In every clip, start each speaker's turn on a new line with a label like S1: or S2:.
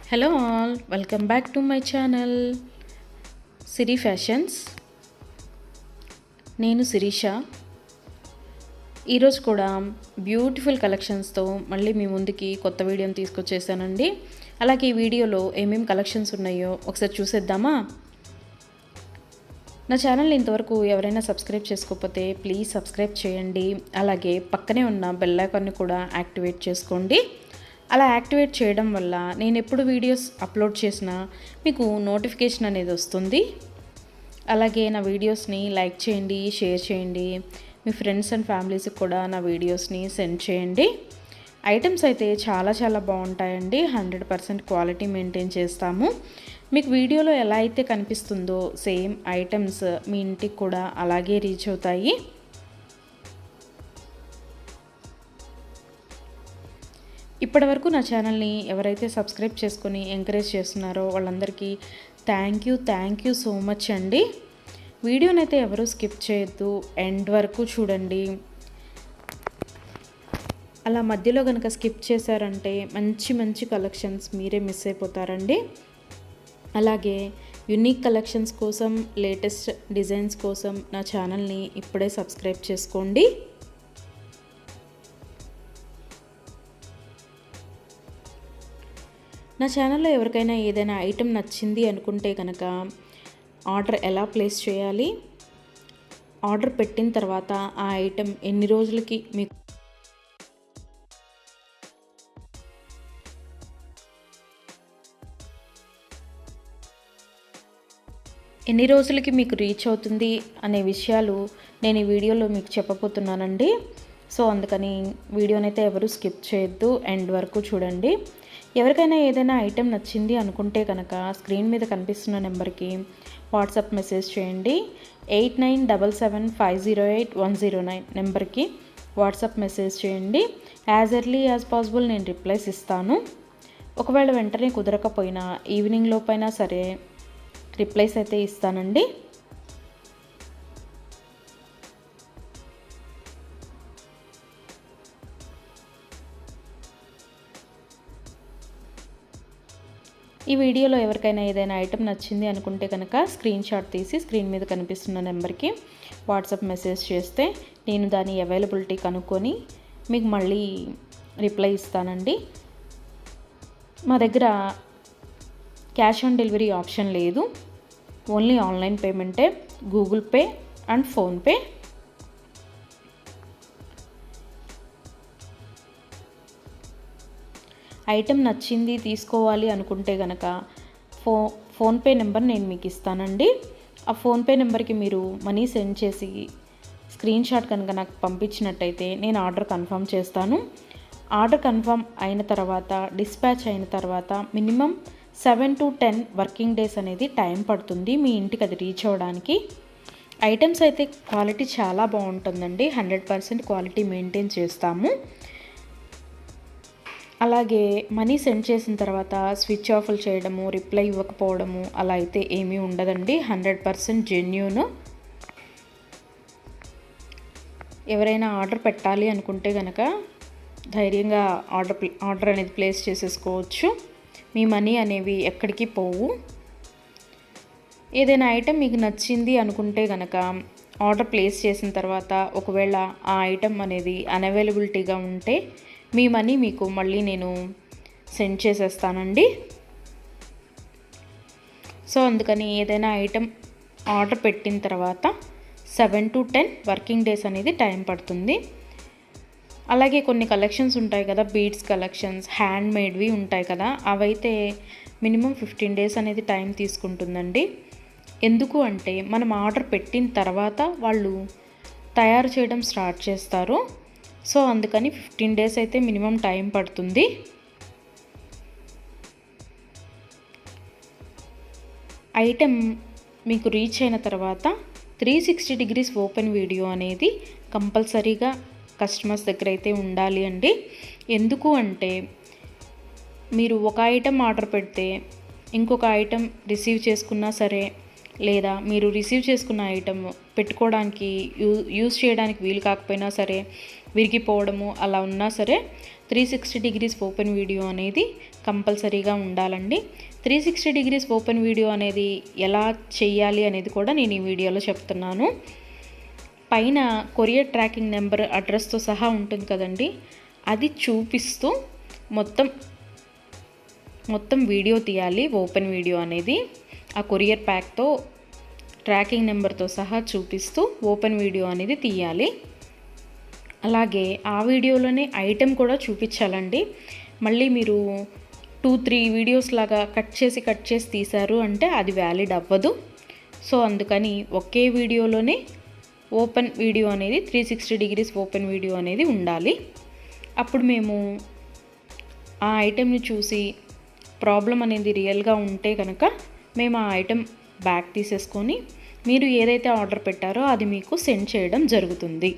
S1: Hello all, welcome back to my channel Siri fashions. నేను శిరీష. ఈరోజు కూడా బ్యూటిఫుల్ కలెక్షన్స్తో మళ్ళీ మీ ముందుకి కొత్త వీడియోని తీసుకొచ్చేసానండి. అలాగే ఈ వీడియోలో ఏమేమి కలెక్షన్స్ ఉన్నాయో ఒకసారి చూసేద్దామా? నా ఛానల్ని ఇంతవరకు ఎవరైనా సబ్స్క్రైబ్ చేసుకోకపోతే ప్లీజ్ సబ్స్క్రైబ్ చేయండి. అలాగే పక్కనే ఉన్న బెల్ ఐకాన్ని కూడా యాక్టివేట్ చేసుకోండి. అలా యాక్టివేట్ చేయడం వల్ల నేను ఎప్పుడు వీడియోస్ అప్లోడ్ చేసినా మీకు నోటిఫికేషన్ అనేది వస్తుంది. అలాగే నా వీడియోస్ని లైక్ చేయండి, షేర్ చేయండి. మీ ఫ్రెండ్స్ అండ్ ఫ్యామిలీస్కి కూడా నా వీడియోస్ని సెండ్ చేయండి. ఐటమ్స్ అయితే చాలా బాగుంటాయండి. 100% క్వాలిటీ మెయింటైన్ చేస్తాము. మీకు వీడియోలో ఎలా అయితే కనిపిస్తుందో సేమ్ ఐటమ్స్ మీ ఇంటికి కూడా అలాగే రీచ్ అవుతాయి. ఇప్పటివరకు నా ఛానల్ని ఎవరైతే సబ్స్క్రైబ్ చేసుకొని ఎంకరేజ్ చేస్తున్నారో వాళ్ళందరికీ థ్యాంక్ యూ సో మచ్ అండి. వీడియోనైతే ఎవరు స్కిప్ చేయొద్దు, ఎండ్ వరకు చూడండి. అలా మధ్యలో కనుక స్కిప్ చేశారంటే మంచి కలెక్షన్స్ మీరే మిస్ అయిపోతారండి. అలాగే యునిక్ కలెక్షన్స్ కోసం, లేటెస్ట్ డిజైన్స్ కోసం నా ఛానల్ని ఇప్పుడే సబ్స్క్రైబ్ చేసుకోండి. నా ఛానల్లో ఎవరికైనా ఏదైనా ఐటెం నచ్చింది అనుకుంటే కనుక ఆర్డర్ ఎలా ప్లేస్ చేయాలి, ఆర్డర్ పెట్టిన తర్వాత ఆ ఐటెం ఎన్ని రోజులకి మీకు రీచ్ అవుతుంది అనే విషయాలు నేను ఈ వీడియోలో మీకు చెప్పబోతున్నానండి. సో అందుకని వీడియోనైతే ఎవరు స్కిప్ చేయొద్దు, ఎండ్ వరకు చూడండి. ఎవరికైనా ఏదైనా ఐటెం నచ్చింది అనుకుంటే కనుక స్క్రీన్ మీద కనిపిస్తున్న నెంబర్కి వాట్సాప్ మెసేజ్ చేయండి. 8977508109 నెంబర్కి వాట్సాప్ మెసేజ్ చేయండి. యాజ్ ఎర్లీ యాజ్ పాసిబుల్ నేను రిప్లైస్ ఇస్తాను. ఒకవేళ వెంటనే కుదరకపోయినా ఈవినింగ్ లోపైనా సరే రిప్లైస్ అయితే ఇస్తానండి. ఈ వీడియోలో ఎవరికైనా ఏదైనా ఐటెం నచ్చింది అనుకుంటే కనుక స్క్రీన్ షాట్ తీసి స్క్రీన్ మీద కనిపిస్తున్న నెంబర్కి వాట్సాప్ మెసేజ్ చేస్తే నేను దాని అవైలబిలిటీ కనుక్కొని మీకు మళ్ళీ రిప్లై ఇస్తానండి. మా దగ్గర క్యాష్ ఆన్ డెలివరీ ఆప్షన్ లేదు, ఓన్లీ ఆన్లైన్ పేమెంటే, Google Pay and PhonePe. Item నచ్చింది తీసుకోవాలి అనుకుంటే కనుక ఫోన్పే నెంబర్ నేను మీకు ఇస్తానండి. ఆ ఫోన్పే నెంబర్కి మీరు మనీ సెండ్ చేసి స్క్రీన్ షాట్ కనుక నాకు పంపించినట్టయితే నేను ఆర్డర్ కన్ఫర్మ్ చేస్తాను. ఆర్డర్ కన్ఫర్మ్ అయిన తర్వాత, డిస్పాచ్ అయిన తర్వాత మినిమం 7 to 10 వర్కింగ్ డేస్ అనేది టైం పడుతుంది మీ ఇంటికి అది రీచ్ అవ్వడానికి. ఐటమ్స్ అయితే క్వాలిటీ చాలా బాగుంటుందండి. 100% క్వాలిటీ మెయింటైన్ చేస్తాము. అలాగే మనీ సెండ్ చేసిన తర్వాత స్విచ్ ఆఫ్లు చేయడము, రిప్లై ఇవ్వకపోవడము అలా అయితే ఏమీ ఉండదండి. 100% జెన్యూన్. ఎవరైనా ఆర్డర్ పెట్టాలి అనుకుంటే కనుక ధైర్యంగా ఆర్డర్ అనేది ప్లేస్ చేసేసుకోవచ్చు. మీ మనీ అనేవి ఎక్కడికి పోవు. ఏదైనా ఐటెం మీకు నచ్చింది అనుకుంటే కనుక ఆర్డర్ ప్లేస్ చేసిన తర్వాత ఒకవేళ ఆ ఐటెం అనేది అన్అవైలబిలిటీగా ఉంటే మీ మనీ మీకు మళ్ళీ నేను సెండ్ చేసేస్తానండి. సో అందుకని ఏదైనా ఐటెం ఆర్డర్ పెట్టిన తర్వాత 7 to 10 వర్కింగ్ డేస్ అనేది టైం పడుతుంది. అలాగే కొన్ని కలెక్షన్స్ ఉంటాయి కదా, బీడ్స్ కలెక్షన్స్, హ్యాండ్ మేడ్వి ఉంటాయి కదా, అవైతే మినిమం 15 డేస్ అనేది టైం తీసుకుంటుందండి. ఎందుకు అంటే మనం ఆర్డర్ పెట్టిన తర్వాత వాళ్ళు తయారు చేయడం స్టార్ట్ చేస్తారు. సో అందుకని 15 డేస్ అయితే మినిమం టైం పడుతుంది. ఐటెం మీకు రీచ్ అయిన తర్వాత 360 degrees ఓపెన్ వీడియో అనేది కంపల్సరీగా కస్టమర్స్ దగ్గర అయితే ఉండాలి అండి. ఎందుకు అంటే మీరు ఒక ఐటెం ఆర్డర్ పెడితే ఇంకొక ఐటెం రిసీవ్ చేసుకున్నా సరే, లేదా మీరు రిసీవ్ చేసుకున్న ఐటమ్ పెట్టుకోవడానికి యూజ్ చేయడానికి వీలు కాకపోయినా సరే, విరిగిపోవడము అలా ఉన్నా సరే 360 డిగ్రీస్ ఓపెన్ వీడియో అనేది కంపల్సరీగా ఉండాలండి. 360 డిగ్రీస్ ఓపెన్ వీడియో అనేది ఎలా చేయాలి అనేది కూడా నేను ఈ వీడియోలో చెప్తున్నాను. పైన కొరియర్ ట్రాకింగ్ నెంబర్ అడ్రస్తో సహా ఉంటుంది కదండి, అది చూపిస్తూ మొత్తం వీడియో తీయాలి. ఓపెన్ వీడియో అనేది ఆ కొరియర్ ప్యాక్తో ట్రాకింగ్ నెంబర్తో సహా చూపిస్తూ ఓపెన్ వీడియో అనేది తీయాలి. అలాగే ఆ వీడియోలోనే ఐటెం కూడా చూపించాలండి. మళ్ళీ మీరు 2-3 వీడియోస్ లాగా కట్ చేసి తీశారు అంటే అది వ్యాలిడ్ అవ్వదు. సో అందుకని ఒకే వీడియోలోనే ఓపెన్ వీడియో అనేది 360 డిగ్రీస్ ఓపెన్ వీడియో అనేది ఉండాలి. అప్పుడు మేము ఆ ఐటెంని చూసి ప్రాబ్లం అనేది రియల్గా ఉంటే కనుక మేము ఆ ఐటెం బ్యాక్ తీసేసుకొని మీరు ఏదైతే ఆర్డర్ పెట్టారో అది మీకు సెండ్ చేయడం జరుగుతుంది.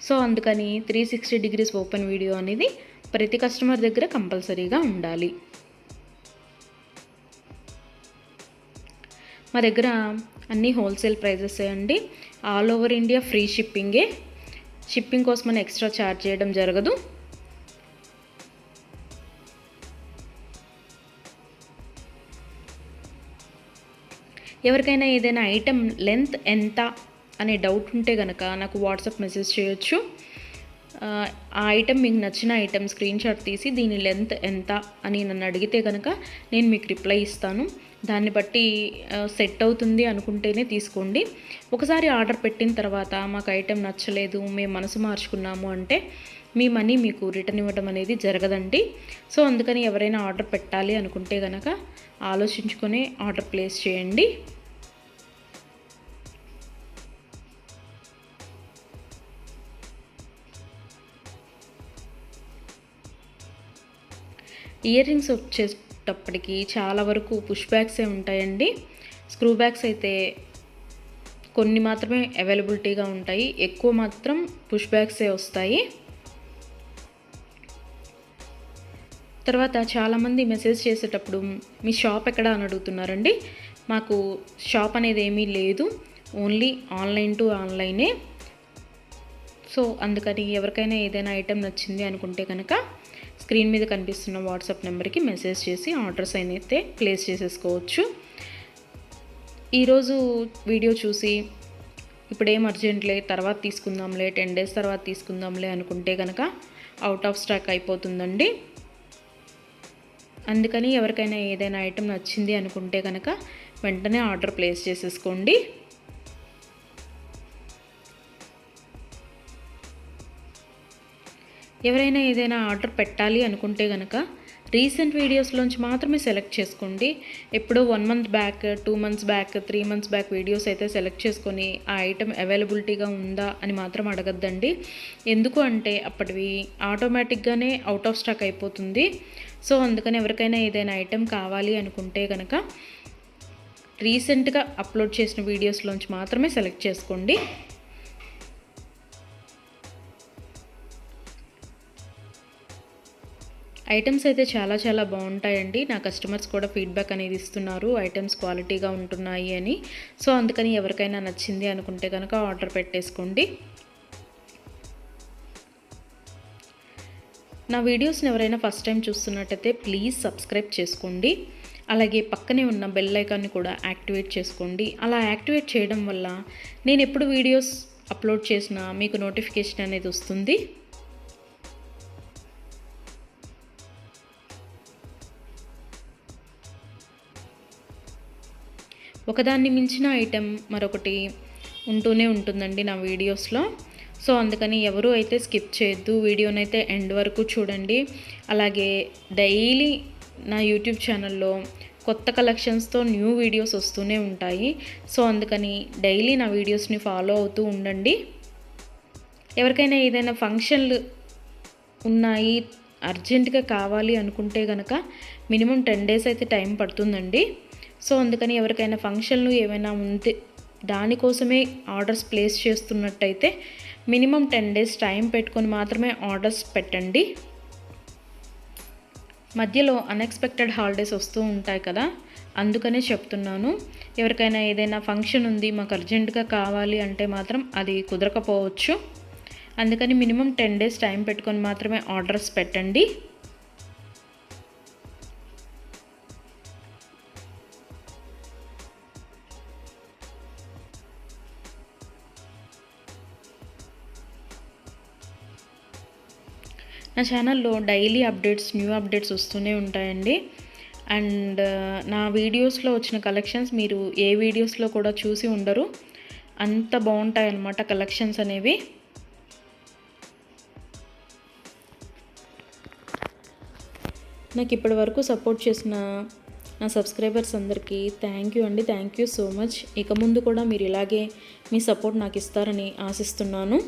S1: సో అందుకని 360 డిగ్రీస్ ఓపెన్ వీడియో అనేది ప్రతి కస్టమర్ దగ్గర కంపల్సరీగా ఉండాలి. మా దగ్గర అన్నీ హోల్సేల్ ప్రైజెస్ అండి. ఆల్ ఓవర్ ఇండియా ఫ్రీ షిప్పింగే. షిప్పింగ్ కోసం మనం ఎక్స్ట్రా ఛార్జ్ చేయడం జరగదు. ఎవరికైనా ఏదైనా ఐటెం లెంత్ ఎంత అనే డౌట్ ఉంటే కనుక నాకు వాట్సాప్ మెసేజ్ చేయొచ్చు. ఆ ఐటెం మీకు నచ్చిన ఐటెం స్క్రీన్ షాట్ తీసి దీని లెంత్ ఎంత అని నన్ను అడిగితే కనుక నేను మీకు రిప్లై ఇస్తాను. దాన్ని బట్టి సెట్ అవుతుంది అనుకుంటేనే తీసుకోండి. ఒకసారి ఆర్డర్ పెట్టిన తర్వాత మాకు ఐటెం నచ్చలేదు, మేము మనసు మార్చుకున్నాము అంటే మీ మనీ మీకు రిటర్న్ ఇవ్వడం అనేది జరగదండి. సో అందుకని ఎవరైనా ఆర్డర్ పెట్టాలి అనుకుంటే కనుక ఆలోచించుకొని ఆర్డర్ ప్లేస్ చేయండి. ఇయర్ రింగ్స్ వచ్చేటప్పటికి చాలా వరకు పుష్ బ్యాగ్సే ఉంటాయండి. స్క్రూ బ్యాగ్స్ అయితే కొన్ని మాత్రమే అవైలబిలిటీగా ఉంటాయి, ఎక్కువ మాత్రం పుష్ బ్యాగ్సే వస్తాయి. తర్వాత చాలామంది మెసేజ్ చేసేటప్పుడు మీ షాప్ ఎక్కడ అని అడుగుతున్నారండి. మాకు షాప్ అనేది ఏమీ లేదు, ఓన్లీ ఆన్లైన్ టు ఆన్లైనే. సో అందుకని ఎవరికైనా ఏదైనా ఐటెం నచ్చింది అనుకుంటే కనుక స్క్రీన్ మీద కనిపిస్తున్న వాట్సాప్ నెంబర్కి మెసేజ్ చేసి ఆర్డర్స్ అయితే ప్లేస్ చేసేసుకోవచ్చు. ఈరోజు వీడియో చూసి ఇప్పుడేం అర్జెంట్లే తర్వాత తీసుకుందాంలే, 10 days తర్వాత తీసుకుందాంలే అనుకుంటే కనుక అవుట్ ఆఫ్ స్టాక్ అయిపోతుందండి. అందుకని ఎవరికైనా ఏదైనా ఐటెం నచ్చింది అనుకుంటే కనుక వెంటనే ఆర్డర్ ప్లేస్ చేసేసుకోండి. ఎవరైనా ఏదైనా ఆర్డర్ పెట్టాలి అనుకుంటే కనుక రీసెంట్ వీడియోస్లోంచి మాత్రమే సెలెక్ట్ చేసుకోండి. ఎప్పుడో 1 month back, 2 months back, 3 months back videos అయితే సెలెక్ట్ చేసుకొని ఆ ఐటెం అవైలబిలిటీగా ఉందా అని మాత్రం అడగద్దండి. ఎందుకు అంటే అప్పటివి ఆటోమేటిక్గానే అవుట్ ఆఫ్ స్టాక్ అయిపోతుంది. సో అందుకని ఎవరికైనా ఏదైనా ఐటెం కావాలి అనుకుంటే కనుక రీసెంట్గా అప్లోడ్ చేసిన వీడియోస్లోంచి మాత్రమే సెలెక్ట్ చేసుకోండి. ఐటమ్స్ అయితే చాలా చాలా బాగుంటాయండి. నా కస్టమర్స్ కూడా ఫీడ్బ్యాక్ అనేది ఇస్తున్నారు, ఐటమ్స్ క్వాలిటీగా ఉంటున్నాయి అని. సో అందుకని ఎవరికైనా నచ్చింది అనుకుంటే కనుక ఆర్డర్ పెట్టేసుకోండి. నా వీడియోస్ని ఎవరైనా ఫస్ట్ టైం చూస్తున్నట్టయితే ప్లీజ్ సబ్స్క్రైబ్ చేసుకోండి. అలాగే పక్కనే ఉన్న బెల్ ఐకాన్ని కూడా యాక్టివేట్ చేసుకోండి. అలా యాక్టివేట్ చేయడం వల్ల నేను ఎప్పుడు వీడియోస్ అప్లోడ్ చేసినా మీకు నోటిఫికేషన్ అనేది వస్తుంది. ఒకదాన్ని మించిన ఐటెం మరొకటి ఉంటూనే ఉంటుందండి నా వీడియోస్లో. సో అందుకని ఎవరు అయితే స్కిప్ చేయొద్దు, వీడియోనైతే ఎండ్ వరకు చూడండి. అలాగే డైలీ నా యూట్యూబ్ ఛానల్లో కొత్త కలెక్షన్స్తో న్యూ వీడియోస్ వస్తూనే ఉంటాయి. సో అందుకని డైలీ నా వీడియోస్ని ఫాలో అవుతూ ఉండండి. ఎవరికైనా ఏదైనా ఫంక్షన్లు ఉన్నాయి, అర్జెంటుగా కావాలి అనుకుంటే కనుక మినిమం 10 days అయితే టైం పడుతుందండి. సో అందుకని ఎవరికైనా ఫంక్షన్లు ఏమైనా ఉంటే దానికోసమే ఆర్డర్స్ ప్లేస్ చేస్తున్నట్టయితే మినిమం 10 days టైం పెట్టుకొని మాత్రమే ఆర్డర్స్ పెట్టండి. మధ్యలో అన్ఎక్స్పెక్టెడ్ హాలిడేస్ వస్తూ ఉంటాయి కదా, అందుకనే చెప్తున్నాను. ఎవరికైనా ఏదైనా ఫంక్షన్ ఉంది మాకు అర్జెంటుగా కావాలి అంటే మాత్రం అది కుదరకపోవచ్చు. అందుకని మినిమం 10 డేస్ టైం పెట్టుకొని మాత్రమే ఆర్డర్స్ పెట్టండి. నా ఛానల్లో డైలీ అప్డేట్స్, న్యూ అప్డేట్స్ వస్తూనే ఉంటాయండి. అండ్ నా వీడియోస్లో వచ్చిన కలెక్షన్స్ మీరు ఏ వీడియోస్లో కూడా చూసి ఉండరు, అంత బాగుంటాయి అన్నమాట కలెక్షన్స్ అనేవి. నాకు ఇప్పటి వరకు సపోర్ట్ చేసిన నా సబ్స్క్రైబర్స్ అందరికీ థ్యాంక్ యూ అండి. Thank you so much. ఇక ముందు కూడా మీరు ఇలాగే మీ సపోర్ట్ నాకు ఇస్తారని ఆశిస్తున్నాను.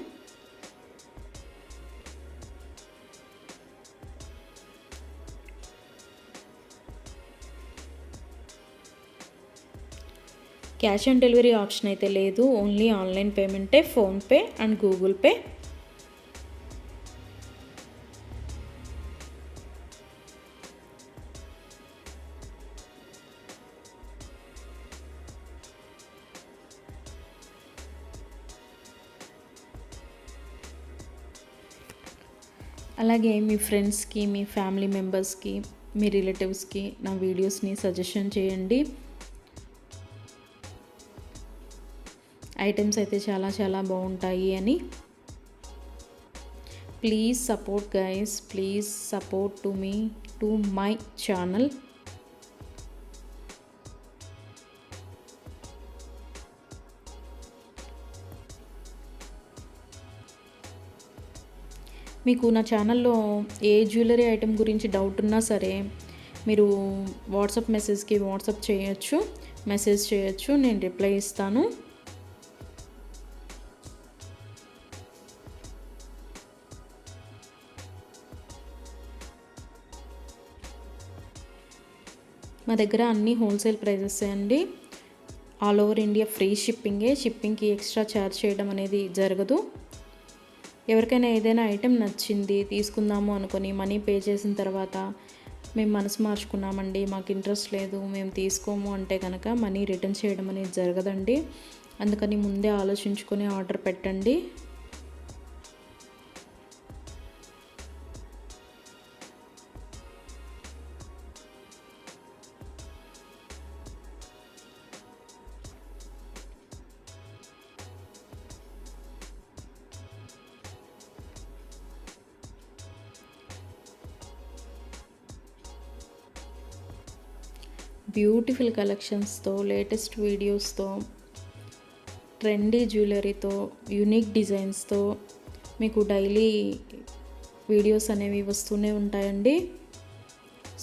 S1: క్యాష్ ఆన్ డెలివరీ ఆప్షన్ అయితే లేదు, ఓన్లీ ఆన్లైన్ పేమెంటే, ఫోన్పే అండ్ గూగుల్ పే. అలాగే మీ ఫ్రెండ్స్కి, మీ ఫ్యామిలీ మెంబర్స్కి, మీ రిలేటివ్స్కి నా వీడియోస్ని సజెషన్ చేయండి. ఐటమ్స్ అయితే చాలా చాలా బాగుంటాయి అని. Please support guys, please support to my channel. మీకు నా ఛానల్లో ఏ జ్యువెలరీ ఐటెం గురించి డౌట్ ఉన్నా సరే మీరు వాట్సాప్ మెసేజ్కి మెసేజ్ చేయొచ్చు, నేను రిప్లై ఇస్తాను. మా దగ్గర అన్నీ హోల్సేల్ ప్రైజెస్ అండి. ఆల్ ఓవర్ ఇండియా ఫ్రీ షిప్పింగ్కి ఎక్స్ట్రా ఛార్జ్ చేయడం అనేది జరగదు. ఎవరికైనా ఏదైనా ఐటెం నచ్చింది తీసుకుందాము అనుకొని మనీ పే చేసిన తర్వాత మేము మనసు మార్చుకున్నామండి, మాకు ఇంట్రెస్ట్ లేదు, మేము తీసుకోము అంటే కనుక మనీ రిటర్న్ చేయడం అనేది జరగదండి. అందుకని ముందే ఆలోచించుకొని ఆర్డర్ పెట్టండి. బ్యూటిఫుల్ కలెక్షన్స్తో, లేటెస్ట్ వీడియోస్తో, ట్రెండీ జ్యువెలరీతో, యూనిక్ డిజైన్స్తో మీకు డైలీ వీడియోస్ అనేవి వస్తూనే ఉంటాయండి.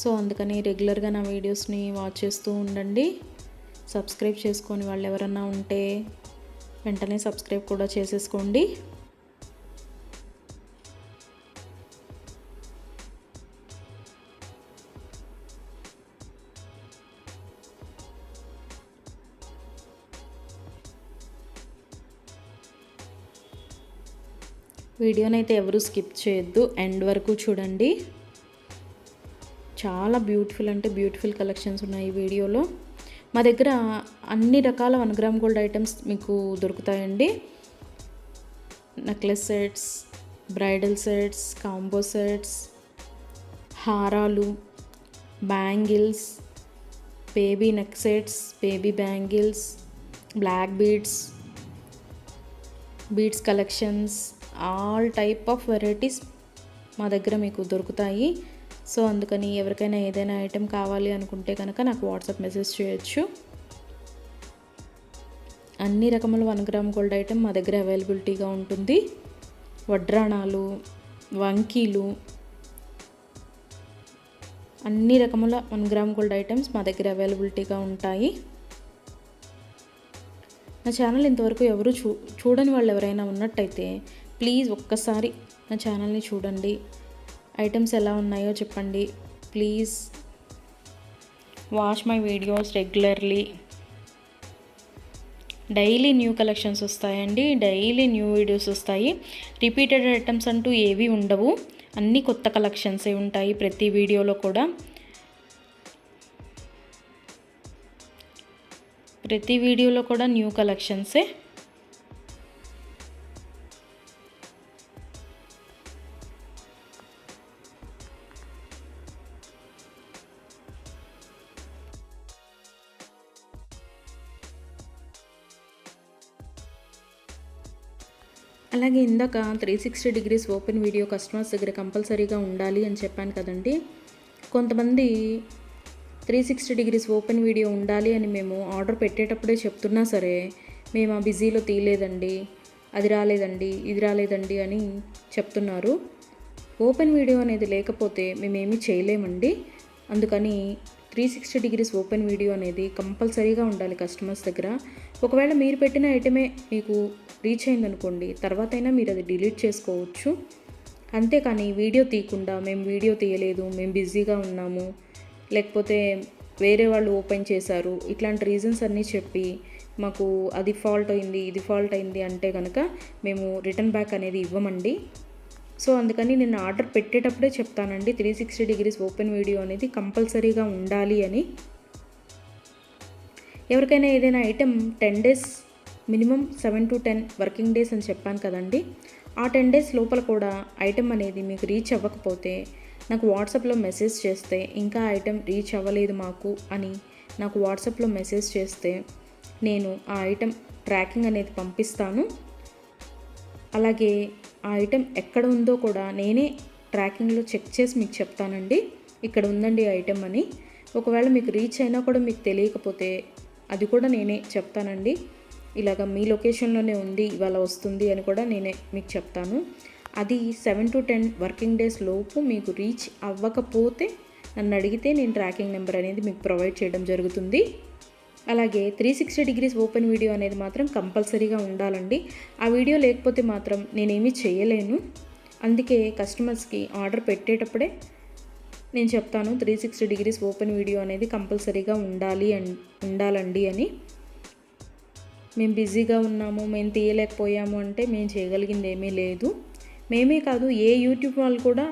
S1: సో అందుకని రెగ్యులర్గా నా వీడియోస్ని వాచ్ చేస్తూ ఉండండి. సబ్స్క్రైబ్ చేసుకొని వాళ్ళు ఎవరన్నా ఉంటే వెంటనే సబ్స్క్రైబ్ కూడా చేసేసుకోండి. వీడియోనైతే ఎవరు స్కిప్ చేయొద్దు, ఎండ్ వరకు చూడండి. చాలా బ్యూటిఫుల్ అంటే బ్యూటిఫుల్ కలెక్షన్స్ ఉన్నాయి ఈ వీడియోలో. మా దగ్గర అన్ని రకాల 1 గ్రామ్ గోల్డ్ ఐటమ్స్ మీకు దొరుకుతాయండి. Necklace sets, bridal sets, combo sets, హారాలు, bangles, baby neck sets, baby bangles, black beads collections, all type of varieties మా దగ్గర మీకు దొరుకుతాయి. సో అందుకని ఎవరికైనా ఏదైనా ఐటెం కావాలి అనుకుంటే కనుక నాకు వాట్సాప్ మెసేజ్ చేయొచ్చు. అన్ని రకముల 1 గ్రామ్ గోల్డ్ ఐటెం మా దగ్గర అవైలబిలిటీగా ఉంటుంది. వడ్రాణాలు, వంకీలు, అన్ని రకముల 1 గ్రామ్ గోల్డ్ ఐటమ్స్ మా దగ్గర అవైలబిలిటీగా ఉంటాయి. నా ఛానల్ ఇంతవరకు ఎవరు చూడని వాళ్ళు ఎవరైనా ఉన్నట్టయితే ప్లీజ్ ఒక్కసారి నా ఛానల్ని చూడండి, ఐటమ్స్ ఎలా ఉన్నాయో చెప్పండి. Please watch my videos regularly. Daily new collections వస్తాయండి, డైలీ న్యూ వీడియోస్ వస్తాయి. రిపీటెడ్ ఐటమ్స్ అంటూ ఏవి ఉండవు, అన్నీ కొత్త కలెక్షన్సే ఉంటాయి ప్రతి వీడియోలో కూడా. ప్రతి వీడియోలో కూడా న్యూ కలెక్షన్సే. అలాగే ఇందాక 360 డిగ్రీస్ ఓపెన్ వీడియో కస్టమర్స్ దగ్గర కంపల్సరీగా ఉండాలి అని చెప్పాను కదండి. కొంతమంది 360 డిగ్రీస్ ఓపెన్ వీడియో ఉండాలి అని మేము ఆర్డర్ పెట్టేటప్పుడే చెప్తున్నా సరే, మేము ఆ బిజీలో తీయలేదండి, అది రాలేదండి, ఇది రాలేదండి అని చెప్తున్నారు. ఓపెన్ వీడియో అనేది లేకపోతే మేమేమీ చేయలేమండి. అందుకని 360 డిగ్రీస్ ఓపెన్ వీడియో అనేది కంపల్సరీగా ఉండాలి కస్టమర్స్ దగ్గర. ఒకవేళ మీరు పెట్టిన ఐటమే మీకు రీచ్ అయిందనుకోండి, తర్వాత అయినా మీరు అది డిలీట్ చేసుకోవచ్చు. అంతేకాని వీడియో తీయకుండా మేము వీడియో తీయలేదు, మేము బిజీగా ఉన్నాము, లేకపోతే వేరే వాళ్ళు ఓపెన్ చేశారు, ఇట్లాంటి రీజన్స్ అన్నీ చెప్పి మాకు అది ఫాల్ట్ అయింది, ఇది ఫాల్ట్ అయింది అంటే కనుక మేము రిటర్న్ బ్యాక్ అనేది ఇవ్వమండి. సో అందుకని నేను ఆర్డర్ పెట్టేటప్పుడే చెప్తానండి 360 డిగ్రీస్ ఓపెన్ వీడియో అనేది కంపల్సరీగా ఉండాలి అని. ఎవరికైనా ఏదైనా item 10 days minimum 7 to 10 working days అని చెప్పాను కదండి. ఆ 10 డేస్ లోపల కూడా ఐటెం అనేది మీకు రీచ్ అవ్వకపోతే నాకు వాట్సాప్లో మెసేజ్ చేస్తే, ఇంకా ఐటెం రీచ్ అవ్వలేదు మాకు అని నాకు వాట్సాప్లో మెసేజ్ చేస్తే నేను ఆ ఐటెం ట్రాకింగ్ అనేది పంపిస్తాను. అలాగే ఆ ఐటెం ఎక్కడ ఉందో కూడా నేనే ట్రాకింగ్లో చెక్ చేసి మీకు చెప్తానండి, ఇక్కడ ఉందండి ఐటెం అని. ఒకవేళ మీకు రీచ్ అయినా కూడా మీకు తెలియకపోతే అది కూడా నేనే చెప్తానండి, ఇలాగ మీ లొకేషన్లోనే ఉంది, ఇవాళ వస్తుంది అని కూడా నేనే మీకు చెప్తాను. అది 7 to 10 వర్కింగ్ డేస్ లోపు మీకు రీచ్ అవ్వకపోతే నన్ను అడిగితే నేను ట్రాకింగ్ నెంబర్ అనేది మీకు ప్రొవైడ్ చేయడం జరుగుతుంది. అలాగే 360 డిగ్రీస్ ఓపెన్ వీడియో అనేది మాత్రం కంపల్సరీగా ఉండాలండి. ఆ వీడియో లేకపోతే మాత్రం నేనేమీ చేయలేను. అందుకే కస్టమర్స్కి ఆర్డర్ పెట్టేటప్పుడే నేను చెప్తాను 360 డిగ్రీస్ ఓపెన్ వీడియో అనేది కంపల్సరీగా ఉండాలండి అని. మేము బిజీగా ఉన్నాము, మేము తీయలేకపోయాము అంటే మేము చేయగలిగింది ఏమీ లేదు. మేమే కాదు, ఏ యూట్యూబ్ వాళ్ళు కూడా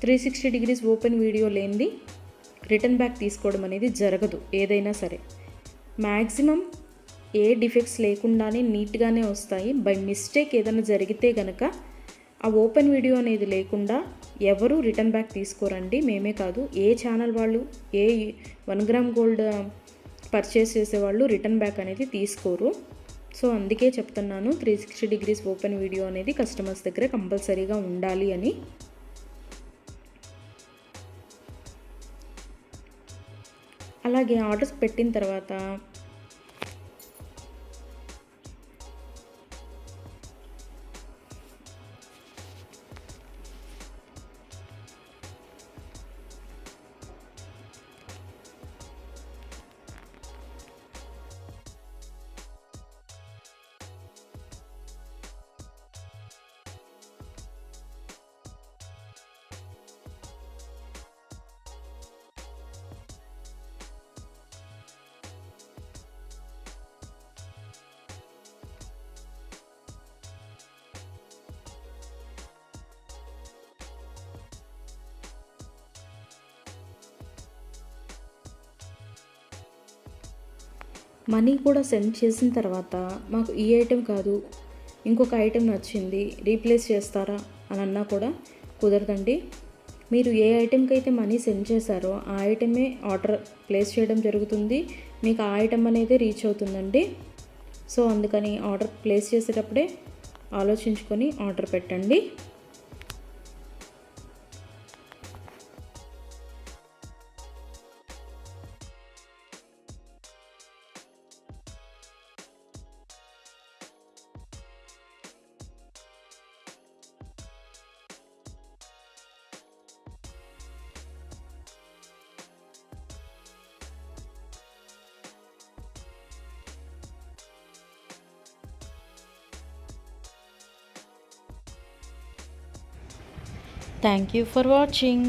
S1: 360 డిగ్రీస్ ఓపెన్ వీడియో లేనిది రిటర్న్ బ్యాక్ తీసుకోవడం అనేది జరగదు. ఏదైనా సరే మ్యాక్సిమం ఏ డిఫెక్ట్స్ లేకుండానే నీట్గానే వస్తాయి. బై మిస్టేక్ ఏదైనా జరిగితే కనుక ఆ ఓపెన్ వీడియో అనేది లేకుండా ఎవరు రిటర్న్ బ్యాక్ తీసుకోరండి. మేమే కాదు, ఏ ఛానల్ వాళ్ళు, ఏ 1 గ్రామ్ గోల్డ్ పర్చేస్ చేసేవాళ్ళు రిటర్న్ బ్యాక్ అనేది తీసుకోరు. సో అందుకే చెప్తున్నాను 360 డిగ్రీస్ ఓపెన్ వీడియో అనేది కస్టమర్స్ దగ్గర కంపల్సరీగా ఉండాలి అని. అలాగే ఆర్డర్స్ పెట్టిన తర్వాత మనీ కూడా సెండ్ చేసిన తర్వాత మాకు ఈ ఐటెం కాదు, ఇంకొక ఐటెం నచ్చింది, రీప్లేస్ చేస్తారా అని అన్నా కూడా కుదరదండి. మీరు ఏ ఐటెంకి అయితే మనీ సెండ్ చేశారో ఆ ఐటమే ఆర్డర్ ప్లేస్ చేయడం జరుగుతుంది. మీకు ఆ ఐటెం అనేది రీచ్ అవుతుందండి. సో అందుకని ఆర్డర్ ప్లేస్ చేసేటప్పుడే ఆలోచించుకొని ఆర్డర్ పెట్టండి. Thank you for watching.